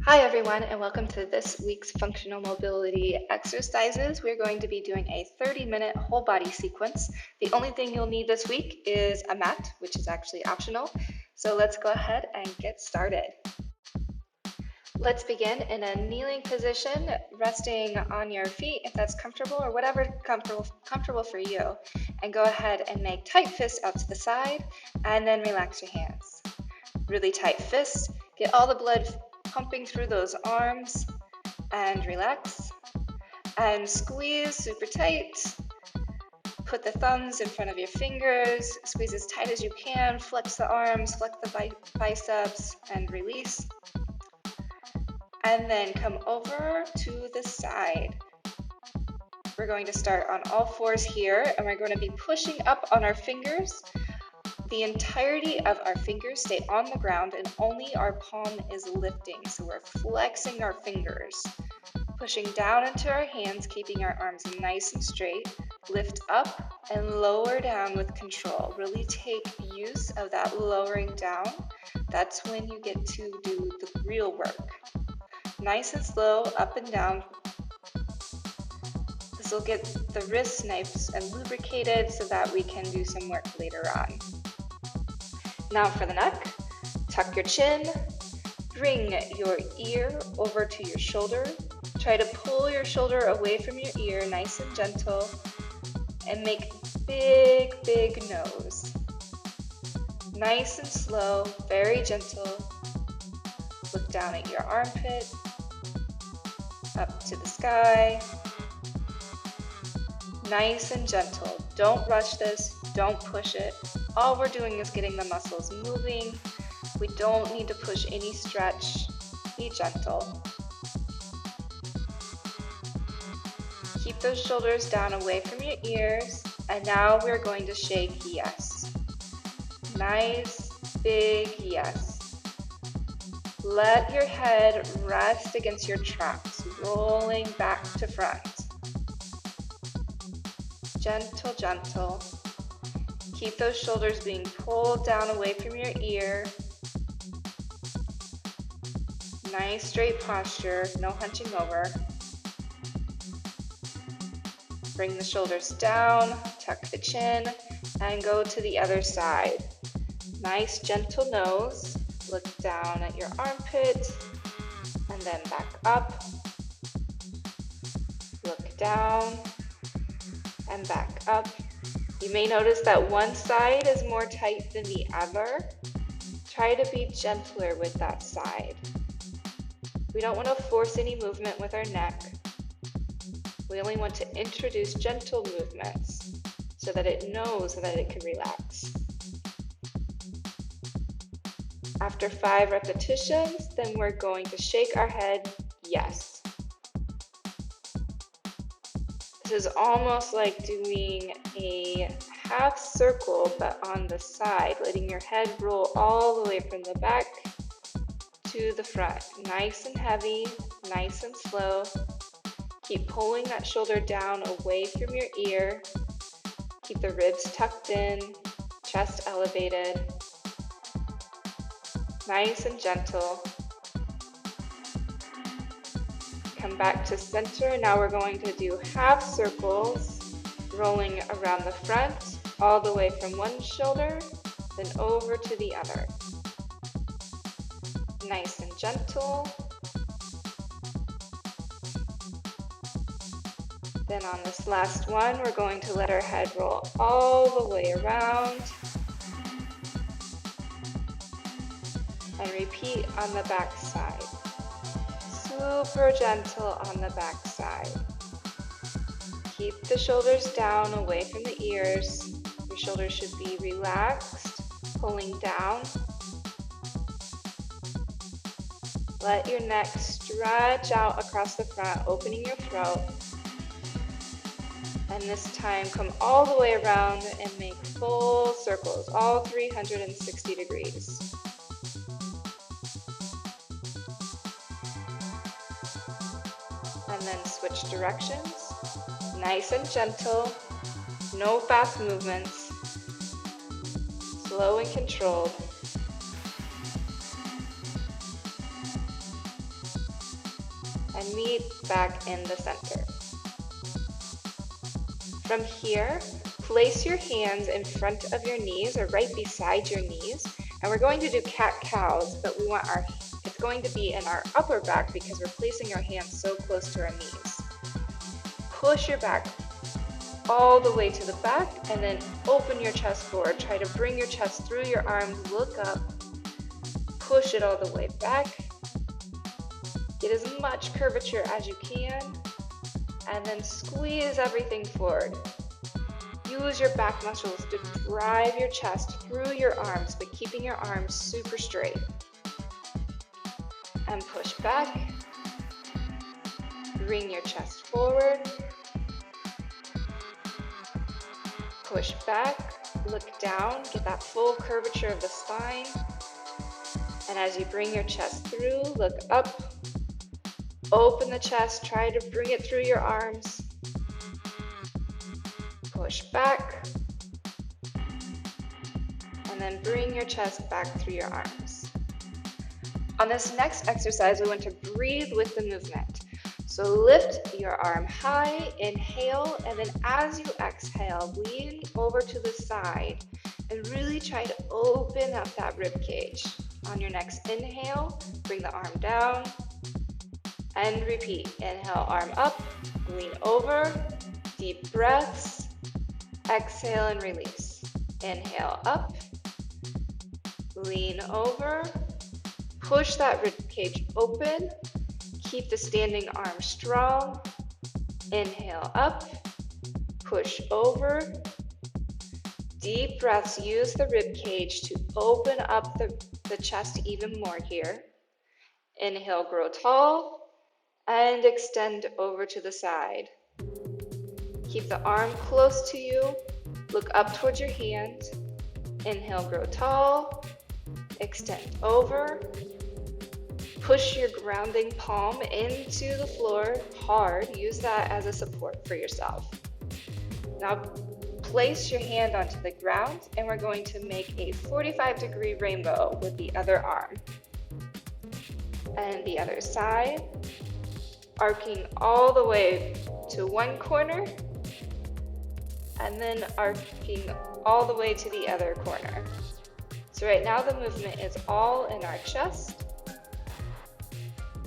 Hi everyone, and welcome to this week's functional mobility exercises. We're going to be doing a 30-minute whole body sequence. The only thing you'll need this week is a mat, which is actually optional. So let's go ahead and get started. Let's begin in a kneeling position, resting on your feet if that's comfortable, or whatever comfortable for you. And go ahead and make tight fists out to the side, and then relax your hands. Really tight fists, get all the blood pumping through those arms, and relax. And squeeze super tight. Put the thumbs in front of your fingers, squeeze as tight as you can, flex the arms, flex the biceps, and release. And then come over to the side. We're going to start on all fours here, and we're going to be pushing up on our fingers. The entirety of our fingers stay on the ground and only our palm is lifting. So we're flexing our fingers, pushing down into our hands, keeping our arms nice and straight. Lift up and lower down with control. Really take use of that lowering down. That's when you get to do the real work. Nice and slow, up and down. This will get the wrists nice and lubricated so that we can do some work later on. Now for the neck, tuck your chin, bring your ear over to your shoulder. Try to pull your shoulder away from your ear, nice and gentle, and make big, big nose. Nice and slow, very gentle. Look down at your armpit, up to the sky. Nice and gentle. Don't rush this, don't push it. All we're doing is getting the muscles moving. We don't need to push any stretch. Be gentle. Keep those shoulders down away from your ears. And now we're going to shake yes. Nice, big yes. Let your head rest against your traps, rolling back to front. Gentle, gentle. Keep those shoulders being pulled down away from your ear. Nice straight posture, no hunching over. Bring the shoulders down, tuck the chin, and go to the other side. Nice gentle nose. Look down at your armpit, and then back up. Look down, and back up. You may notice that one side is more tight than the other. Try to be gentler with that side. We don't want to force any movement with our neck. We only want to introduce gentle movements so that it knows that it can relax. After 5 repetitions, then we're going to shake our head yes. This is almost like doing a half circle, but on the side, letting your head roll all the way from the back to the front. Nice and heavy, nice and slow. Keep pulling that shoulder down away from your ear. Keep the ribs tucked in, chest elevated. Nice and gentle. Come back to center. Now we're going to do half circles, rolling around the front, all the way from one shoulder, then over to the other. Nice and gentle. Then on this last one, we're going to let our head roll all the way around. And repeat on the back side. Super gentle on the back side. Keep the shoulders down away from the ears. Your shoulders should be relaxed, pulling down. Let your neck stretch out across the front, opening your throat. And this time, come all the way around and make full circles, all 360 degrees. And then switch directions, nice and gentle, no fast movements, slow and controlled. and meet back in the center. From here, place your hands in front of your knees or right beside your knees, and we're going to do cat-cows, but it's going to be in our upper back because we're placing our hands so close to our knees. Push your back all the way to the back and then open your chest forward. Try to bring your chest through your arms, look up, push it all the way back. Get as much curvature as you can, and then squeeze everything forward. Use your back muscles to drive your chest through your arms, but keeping your arms super straight. And push back. Bring your chest forward. Push back, look down, get that full curvature of the spine. And as you bring your chest through, look up, open the chest, try to bring it through your arms. Push back, and then bring your chest back through your arms. On this next exercise, we want to breathe with the movement. So lift your arm high, inhale, and then as you exhale, lean over to the side and really try to open up that rib cage. On your next inhale, bring the arm down and repeat. Inhale, arm up, lean over, deep breaths, exhale and release. Inhale up, lean over, push that rib cage open. Keep the standing arm strong. Inhale up, push over. Deep breaths, use the rib cage to open up the chest even more here. Inhale, grow tall, and extend over to the side. Keep the arm close to you. Look up towards your hand. Inhale, grow tall, extend over. Push your grounding palm into the floor hard. Use that as a support for yourself. Now place your hand onto the ground and we're going to make a 45-degree rainbow with the other arm. And the other side, arcing all the way to one corner and then arcing all the way to the other corner. So right now the movement is all in our chest.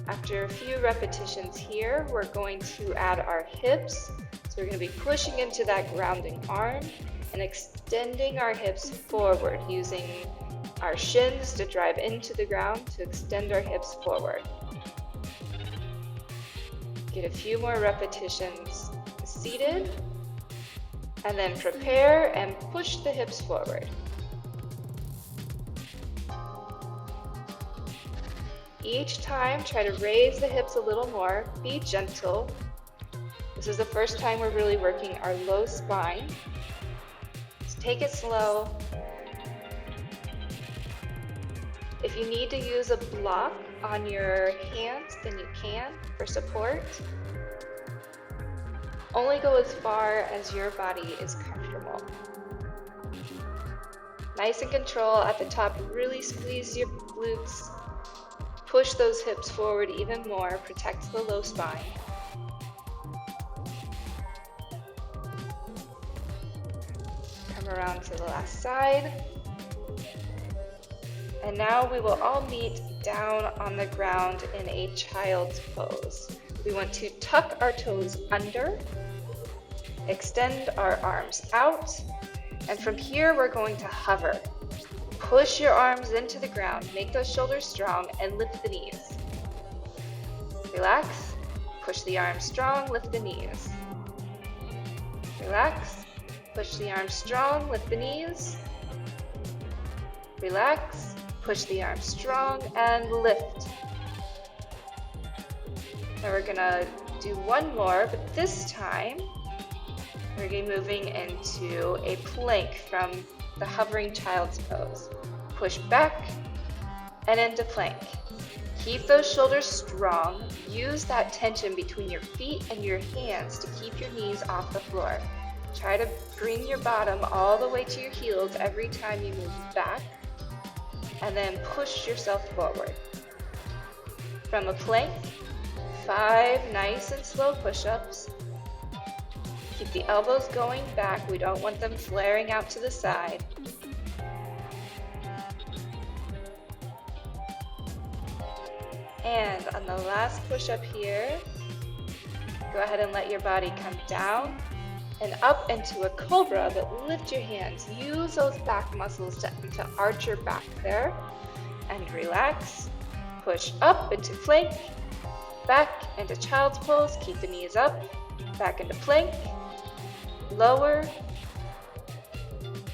After a few repetitions here, we're going to add our hips. So we're going to be pushing into that grounding arm and extending our hips forward, using our shins to drive into the ground to extend our hips forward. Get a few more repetitions seated, and then prepare and push the hips forward. Each time, try to raise the hips a little more. Be gentle. This is the first time we're really working our low spine. So take it slow. If you need to use a block on your hands, then you can for support. Only go as far as your body is comfortable. Nice and control at the top. Really squeeze your glutes. Push those hips forward even more, protect the low spine. Come around to the last side. And now we will all meet down on the ground in a child's pose. We want to tuck our toes under, extend our arms out, and from here we're going to hover. Push your arms into the ground, make those shoulders strong, and lift the knees. Relax, push the arms strong, lift the knees. Relax, push the arms strong, lift the knees. Relax, push the arms strong, and lift. Now we're gonna do one more, but this time we're gonna be moving into a plank from the hovering child's pose. Push back and into plank. Keep those shoulders strong. Use that tension between your feet and your hands to keep your knees off the floor. Try to bring your bottom all the way to your heels every time you move back, and then push yourself forward. From a plank, 5 nice and slow push-ups. Keep the elbows going back. We don't want them flaring out to the side. And on the last push-up here, go ahead and let your body come down and up into a cobra, but lift your hands. Use those back muscles to arch your back there. And relax. Push up into plank, back into child's pose. Keep the knees up, back into plank, lower,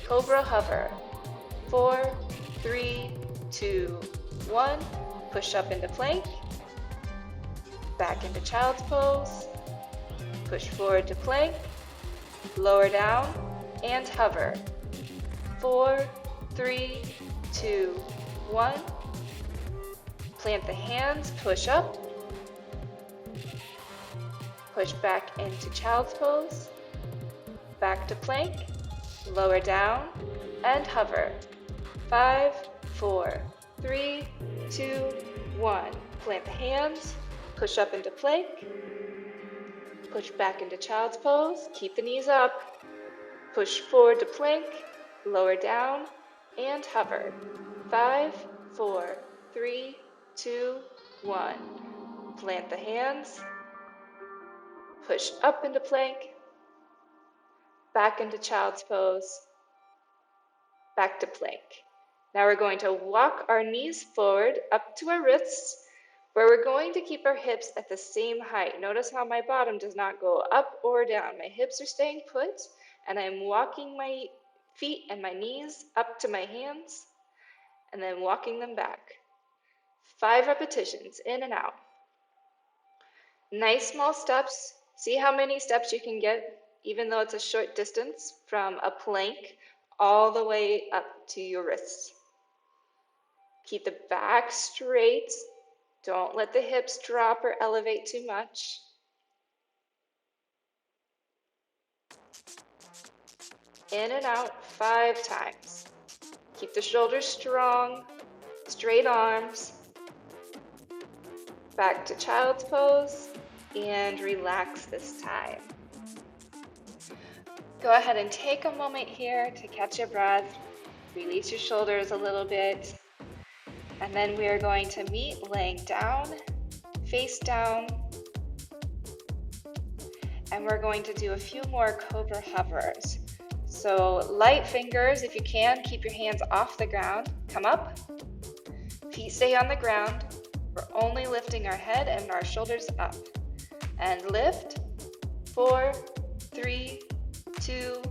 cobra hover. 4, 3, 2, 1. Push up into plank, back into child's pose, push forward to plank, lower down, and hover. 4, 3, 2, 1. Plant the hands, push up, push back into child's pose, back to plank, lower down, and hover. 5, 4, 3, 2, 1. Plant the hands, push up into plank, push back into child's pose, keep the knees up, push forward to plank, lower down, and hover. 5, 4, 3, 2, 1. Plant the hands, push up into plank, back into child's pose, back to plank. Now we're going to walk our knees forward up to our wrists, where we're going to keep our hips at the same height. Notice how my bottom does not go up or down. My hips are staying put, and I'm walking my feet and my knees up to my hands, and then walking them back. 5 repetitions, in and out. Nice small steps. See how many steps you can get, even though it's a short distance, from a plank all the way up to your wrists. Keep the back straight. Don't let the hips drop or elevate too much. In and out 5 times. Keep the shoulders strong, straight arms. Back to child's pose and relax this time. Go ahead and take a moment here to catch your breath. Release your shoulders a little bit. And then we are going to meet laying down, face down. And we're going to do a few more cobra hovers. So light fingers, if you can, keep your hands off the ground. Come up, feet stay on the ground. We're only lifting our head and our shoulders up. And lift, 4, 3, 2,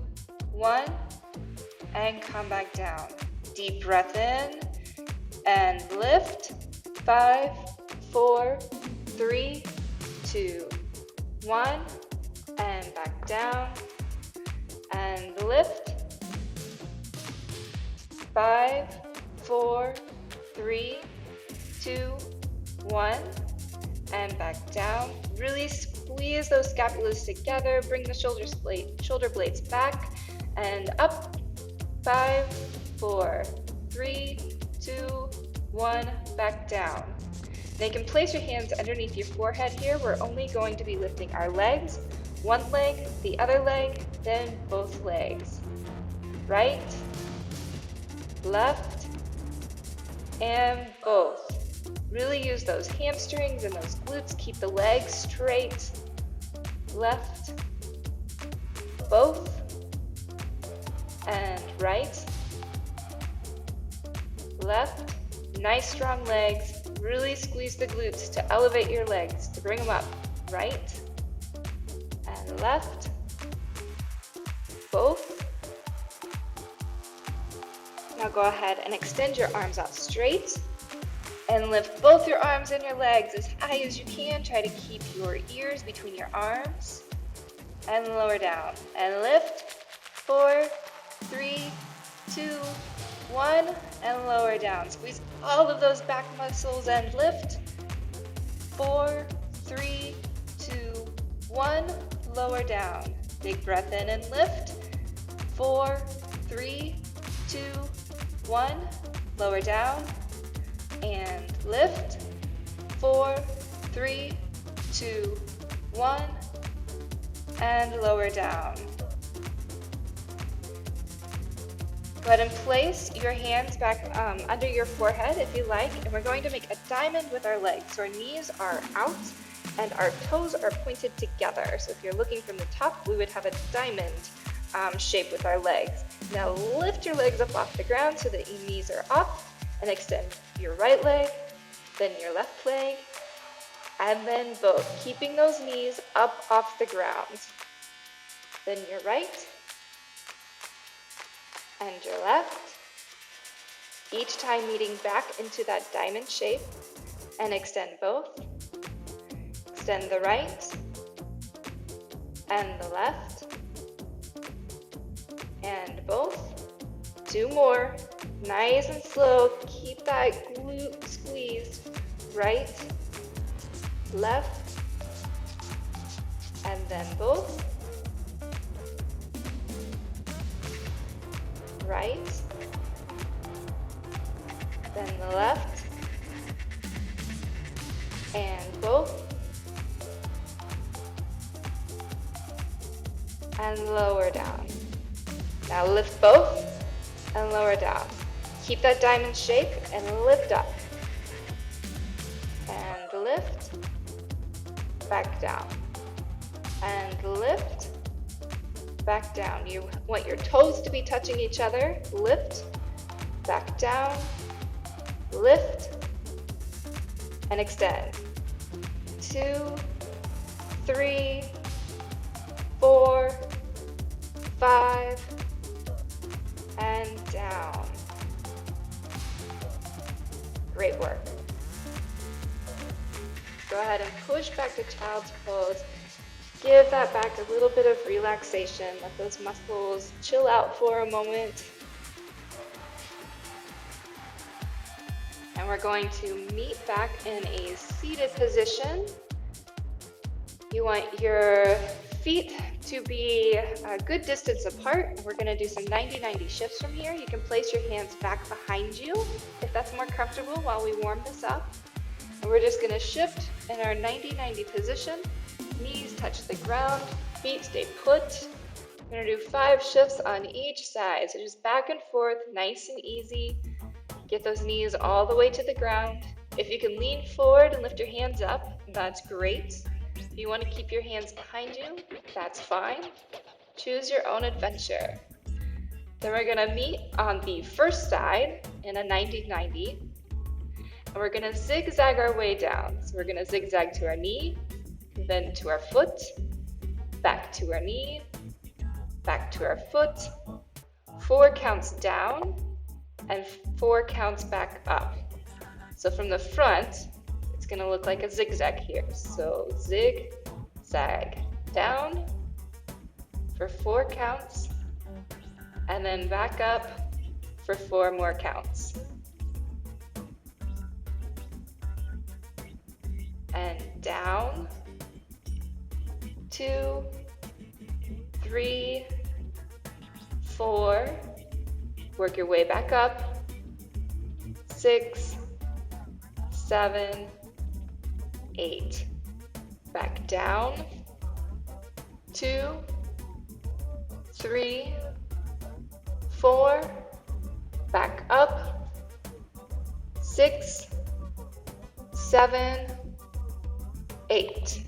1, and come back down. Deep breath in and lift, 5, 4, 3, 2, 1, and back down. And lift, 5, 4, 3, 2, 1, and back down. Really squeeze those scapulas together. Bring the shoulder blades back and up. 5, 4, 3, 2, 1, back down. Now you can place your hands underneath your forehead here. We're only going to be lifting our legs. One leg, the other leg, then both legs. Right, left, and both. Really use those hamstrings and those glutes. Keep the legs straight. Left, both, and right, left. Nice strong legs. Really squeeze the glutes to elevate your legs, to bring them up. Right, and left, both. Now go ahead and extend your arms out straight and lift both your arms and your legs as high as you can. Try to keep your ears between your arms and lower down. And lift, 4, 3, 2, 1, and lower down. Squeeze all of those back muscles and lift, 4, 3, 2, 1, lower down. Big breath in and lift, 4, 3, 2, 1, lower down, and lift, 4, 3, 2, 1, and lower down. Go ahead and place your hands back under your forehead if you like, and we're going to make a diamond with our legs. So our knees are out and our toes are pointed together. So if you're looking from the top, we would have a diamond shape with our legs. Now lift your legs up off the ground so that your knees are up, and extend your right leg, then your left leg, and then both, keeping those knees up off the ground. Then your right and your left, each time meeting back into that diamond shape, and extend both. Extend the right and the left, and both. 2 more, nice and slow. Keep that glute squeezed. Right, left, and then both. Right, then the left, and both, and lower down. Now lift both and lower down. Keep that diamond shape and lift up. And lift, back down. And lift, back down. You want your toes to be touching each other. Lift, back down, lift, and extend. 2, 3, 4, 5, and down. Great work. Go ahead and push back to child's pose. Give that back a little bit of relaxation. Let those muscles chill out for a moment. And we're going to meet back in a seated position. You want your feet to be a good distance apart. We're going to do some 90-90 shifts from here. You can place your hands back behind you if that's more comfortable while we warm this up. And we're just going to shift in our 90-90 position. Knees touch the ground, feet stay put. We're going to do 5 shifts on each side. So just back and forth, nice and easy. Get those knees all the way to the ground. If you can lean forward and lift your hands up, that's great. If you want to keep your hands behind you, that's fine. Choose your own adventure. Then we're going to meet on the first side in a 90-90. And we're going to zigzag our way down. So we're going to zigzag to our knee, then to our foot, back to our knee, back to our foot. 4 counts down and 4 counts back up. So from the front, it's going to look like a zigzag here. So zig, zag, down for 4 counts, and then back up for 4 more counts. And down, 2, 3, 4, work your way back up, 6, 7, 8, back down, 2, 3, 4, back up, 6, 7, 8.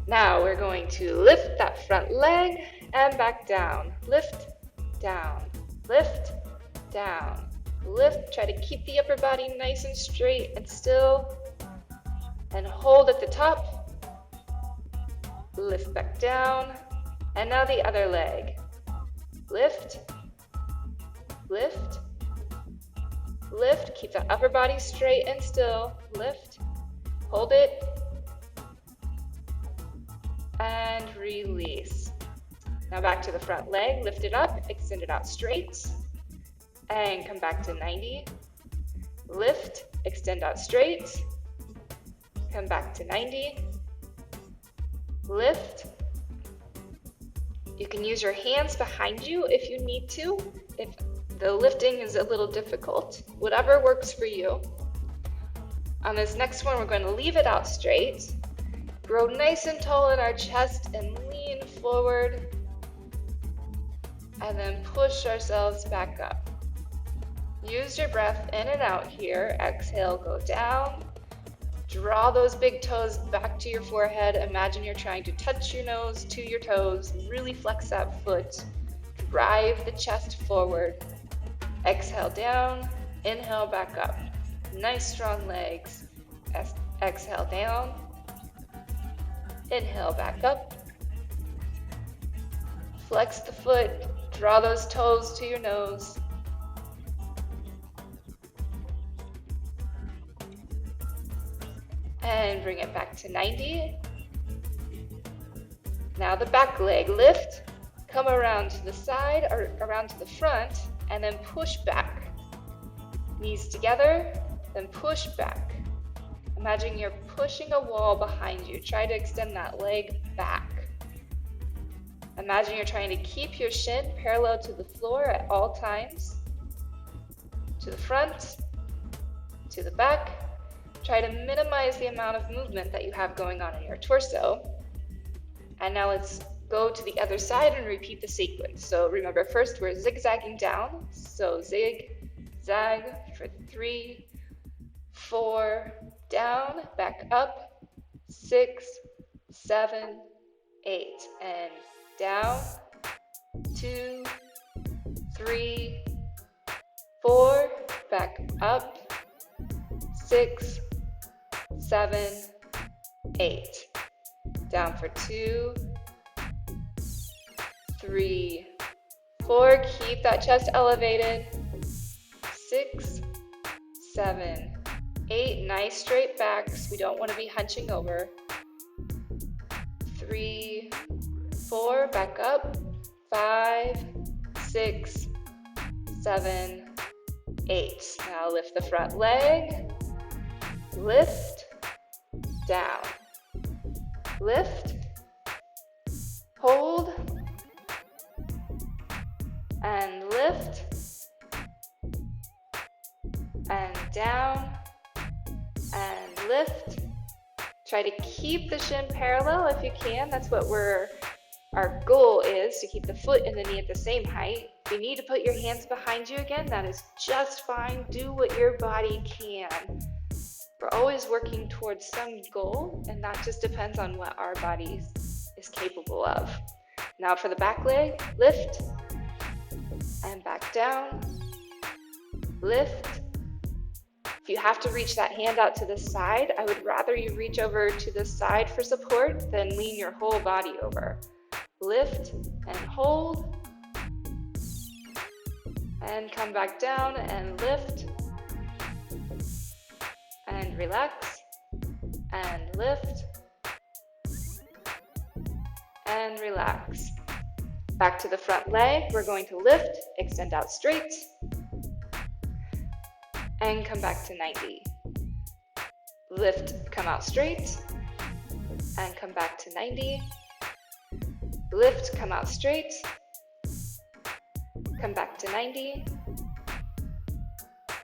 Now we're going to lift that front leg and back down. Lift, down, lift, down, lift. Try to keep the upper body nice and straight and still. And hold at the top. Lift back down. And now the other leg. Lift, lift, lift. Keep the upper body straight and still. Lift, hold it, and release. Now back to the front leg. Lift it up, extend it out straight, and come back to 90. Lift, extend out straight, come back to 90. Lift. You can use your hands behind you if you need to, if the lifting is a little difficult. Whatever works for you. On this next one, we're going to leave it out straight, grow nice and tall in our chest and lean forward, and then push ourselves back up. Use your breath in and out here. Exhale, go down. Draw those big toes back to your forehead. Imagine you're trying to touch your nose to your toes. Really flex that foot. Drive the chest forward. Exhale down. Inhale back up. Nice strong legs. Exhale down. Inhale back up. Flex the foot. Draw those toes to your nose. And bring it back to 90. Now the back leg, lift, come around to the side or around to the front, and then push back. Knees together, then push back. Imagine you're pushing a wall behind you. Try to extend that leg back. Imagine you're trying to keep your shin parallel to the floor at all times. To the front, to the back. Try to minimize the amount of movement that you have going on in your torso. And now let's go to the other side and repeat the sequence. So remember, first we're zigzagging down. So zig, zag for 3, 4, down, back up, 6, 7, 8, and down, 2, 3, 4, back up, 6, 7, 8. Down for 2, 3, 4. Keep that chest elevated. 6, 7, 8. Nice straight backs. We don't want to be hunching over. 3, 4. Back up. 5, 6, 7, 8. Now lift the front leg. Lift, down, lift, hold, and lift, and down, and lift. Try to keep the shin parallel if you can. That's what our goal is, to keep the foot and the knee at the same height. If you need to put your hands behind you again, that is just fine. Do what your body can. We're always working towards some goal, and that just depends on what our body is capable of. Now for the back leg, lift, and back down, lift. If you have to reach that hand out to the side, I would rather you reach over to the side for support than lean your whole body over. Lift and hold, and come back down and lift, and relax, and lift, and relax. Back to the front leg, we're going to lift, extend out straight, and come back to 90. Lift, come out straight, and come back to 90. Lift, come out straight, come back to 90.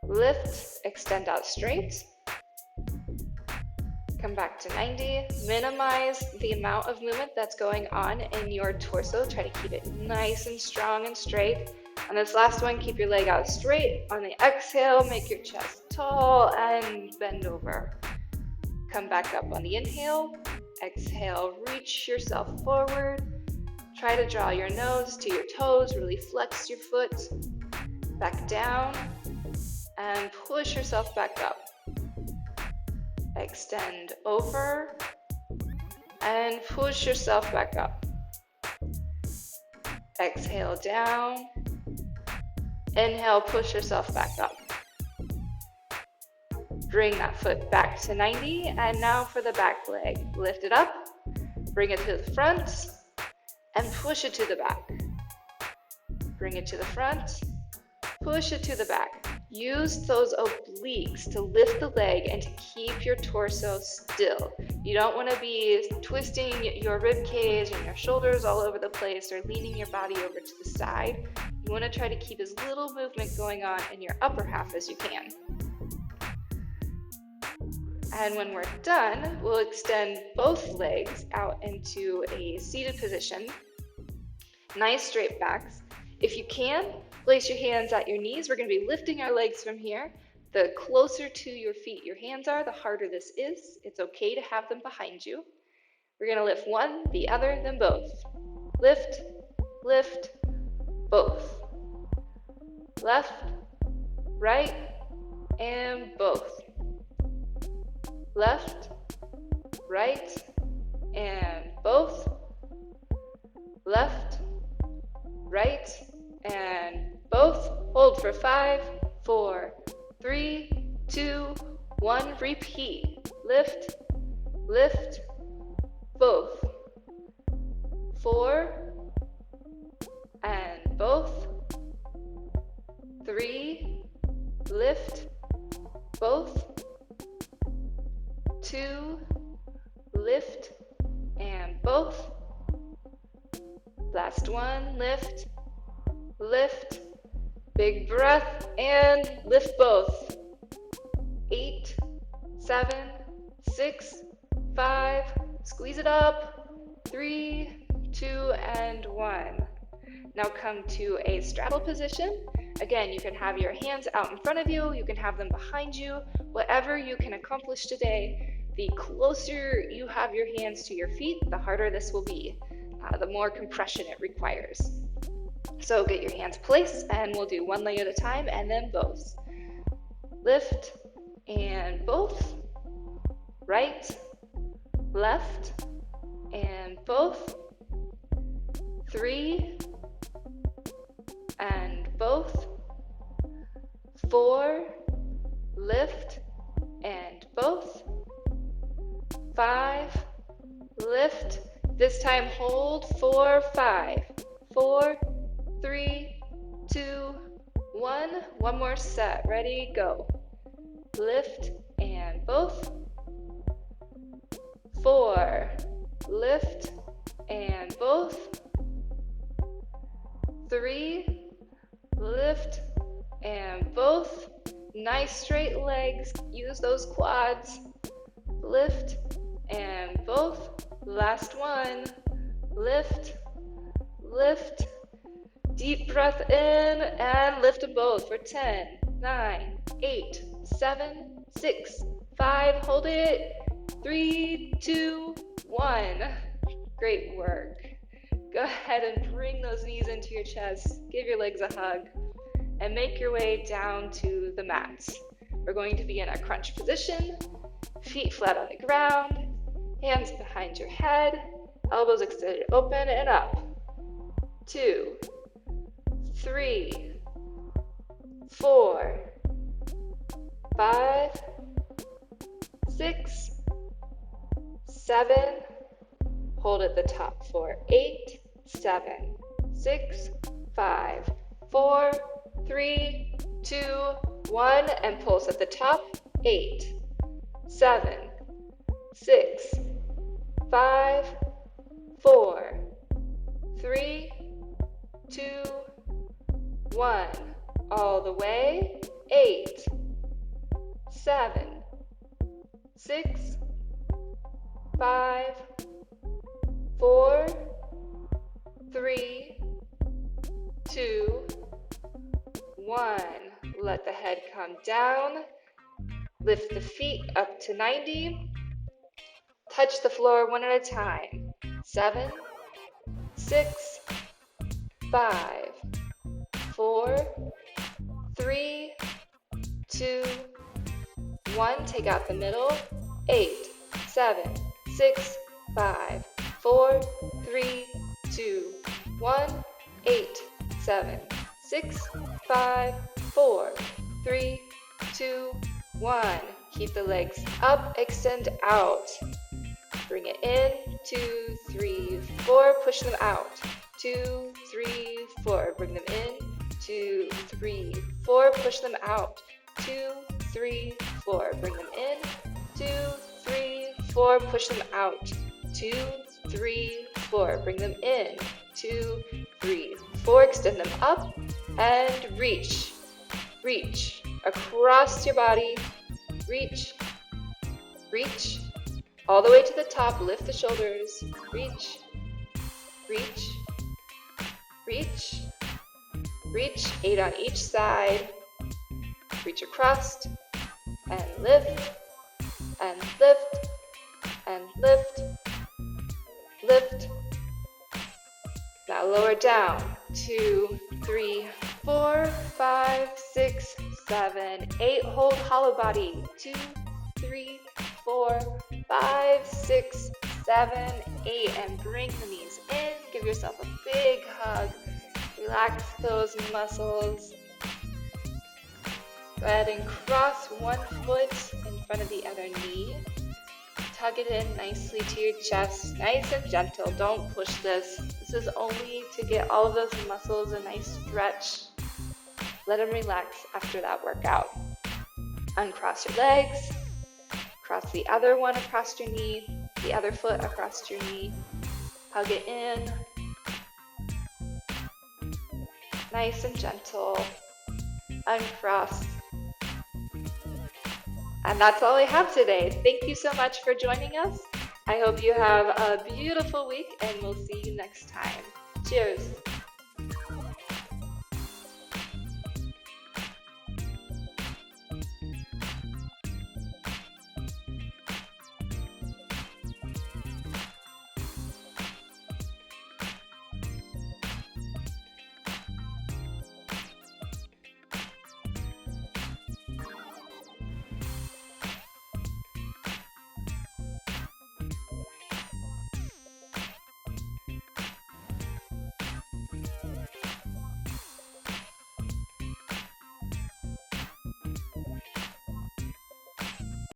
Lift, extend out straight, come back to 90. Minimize the amount of movement that's going on in your torso. Try to keep it nice and strong and straight. On this last one, keep your leg out straight. On the exhale, make your chest tall and bend over. Come back up on the inhale. Exhale, reach yourself forward. Try to draw your nose to your toes. Really flex your foot. Back down and push yourself back up. Extend over and push yourself back up. Exhale down. Inhale, push yourself back up. Bring that foot back to 90, and now for the back leg. Lift it up, bring it to the front, and push it to the back. Bring it to the front, push it to the back. Use those obliques to lift the leg and to keep your torso still. You don't want to be twisting your rib cage and your shoulders all over the place or leaning your body over to the side. You want to try to keep as little movement going on in your upper half as you can. And when we're done, we'll extend both legs out into a seated position. Nice straight backs. If you can, place your hands at your knees. We're going to be lifting our legs from here. The closer to your feet your hands are, the harder this is. It's okay to have them behind you. We're going to lift one, the other, then both. Lift, lift, both. Left, right, and both. Left, right, and both. Left, right, and both. Hold for 5, 4, 3, 2, 1. Repeat. Lift, lift, both. 4, and both. 3, lift, both. 2, lift, and both. Last one, lift, lift, big breath, and lift both. 8, 7, 6, 5, squeeze it up. 3, 2, and 1. Now come to a straddle position. Again, you can have your hands out in front of you, you can have them behind you, whatever you can accomplish today. The closer you have your hands to your feet, the harder this will be, the more compression it requires. So get your hands placed, and we'll do one leg at a time, and then both. Lift, and both. Right, left, and both. 3, and both. 4, lift, and both. 5, lift, this time hold for 5, 4, 3, 2, 1. One more set, ready, go. Lift, and both. 4, lift, and both. 3, lift, and both. Nice straight legs, use those quads. Lift, and both. Last one. Lift, lift. Deep breath in, and lift them both for 10, 9, 8, 7, 6, 5. Hold it. 3, 2, 1. Great work. Go ahead and bring those knees into your chest. Give your legs a hug. And make your way down to the mat. We're going to be in a crunch position. Feet flat on the ground. Hands behind your head. Elbows extended open and up. 2, 3, 4, 5, 6, 7. Hold at the top for 8, 7, 6, 5, 4, 3, 2, 1, and pulse at the top. 8, 7, 6, 5, 4, 3, 2, 1. All the way. 8, 7, 6, 5, 4, 3, 2, 1. Let the head come down. Lift the feet up to 90. Touch the floor one at a time. 7, 6, 5, 4, 3, 2, 1. Take out the middle. 8, 7, 6, 5, 4, 3, 2, 1. 8, 7, 6, 5, 4, 3, 2, 1. Keep the legs up, extend out. Bring it in. 2, 3, 4. Push them out. 2, 3, 4. Bring them in. 2, 3, 4. Push them out. 2, 3, 4. Bring them in. 2, 3, 4. Push them out. 2, 3, 4. Bring them in. 2, 3, 4. Extend them up and reach. Reach across your body. Reach, reach, all the way to the top, lift the shoulders, reach, reach, reach, reach, 8 on each side, reach across, and lift, and lift, and lift, lift. Now lower down, 2, 3, 4, 5, 6, 7, 8, hold hollow body, 2, 3, 4, 5, 6, 7, 8, and bring the knees in, give yourself a big hug, relax those muscles. Go ahead and cross one foot in front of the other knee. Tug it in nicely to your chest, nice and gentle. Don't push this. This is only to get all of those muscles a nice stretch. Let them relax after that workout. Uncross your legs. Cross the other one across your knee, the other foot across your knee. Hug it in. Nice and gentle. Uncross. And that's all I have today. Thank you so much for joining us. I hope you have a beautiful week and we'll see you next time. Cheers.